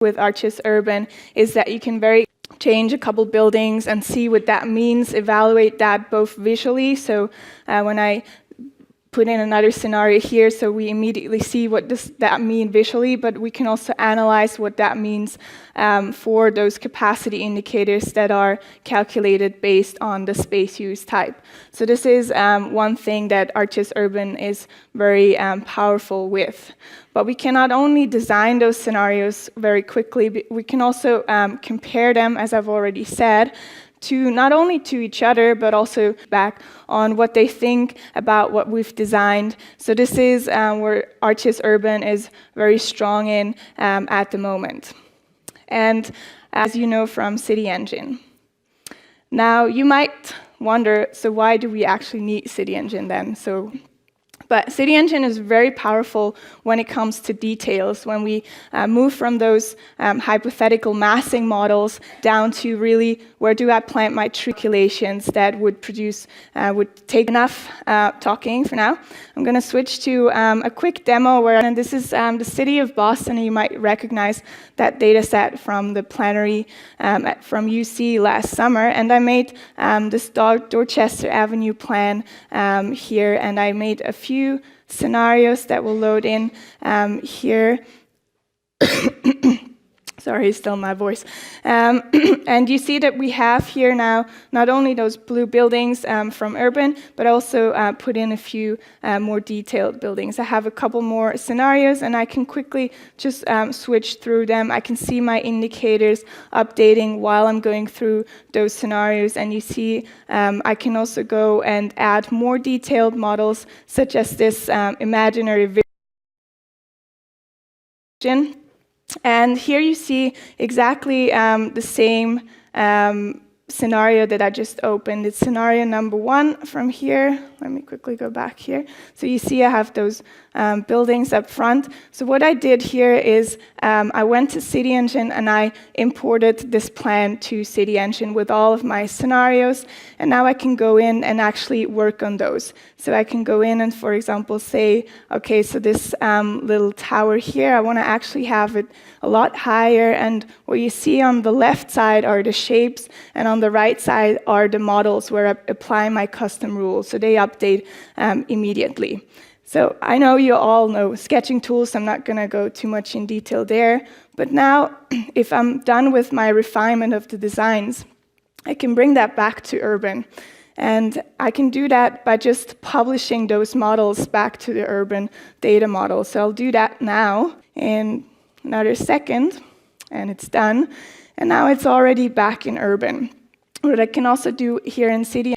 with ArcGIS Urban is that you can change a couple buildings and see what that means, evaluate that both visually. So when I put in another scenario here, so we immediately see what does that mean visually, but we can also analyze what that means for those capacity indicators that are calculated based on the space use type. So this is one thing that ArcGIS Urban is very powerful with. But we can not only design those scenarios very quickly, we can also compare them, as I've already said, to not only to each other, but also back on what they think about what we've designed. So this is where ArcGIS Urban is very strong in at the moment. And as you know from CityEngine. Now, you might wonder, so why do we actually need CityEngine then? But CityEngine is very powerful when it comes to details, when we move from those hypothetical massing models down to really where do I plant my tree calculations that would produce, would take enough talking for now. I'm going to switch to a quick demo and this is the city of Boston. You might recognize that data set from the plenary from UC last summer. And I made this Dorchester Avenue plan here, and I made a few scenarios that will load in here. Sorry, still my voice. And you see that we have here now not only those blue buildings from Urban, but also put in a few more detailed buildings. I have a couple more scenarios, and I can quickly just switch through them. I can see my indicators updating while I'm going through those scenarios, and you see I can also go and add more detailed models, such as this imaginary vision. And here you see exactly the same scenario that I just opened. It's scenario number 1 from here. Let me quickly go back here. So you see I have those buildings up front. So what I did here is I went to CityEngine and I imported this plan to CityEngine with all of my scenarios. And now I can go in and actually work on those. So I can go in and, for example, say, okay, so this little tower here, I want to actually have it a lot higher. And what you see on the left side are the shapes, and on the right side are the models where I apply my custom rules. So they update immediately. So I know you all know sketching tools. I'm not going to go too much in detail there. But now, if I'm done with my refinement of the designs, I can bring that back to Urban. And I can do that by just publishing those models back to the Urban data model. So I'll do that now in another second, and it's done. And now it's already back in Urban. What I can also do here in City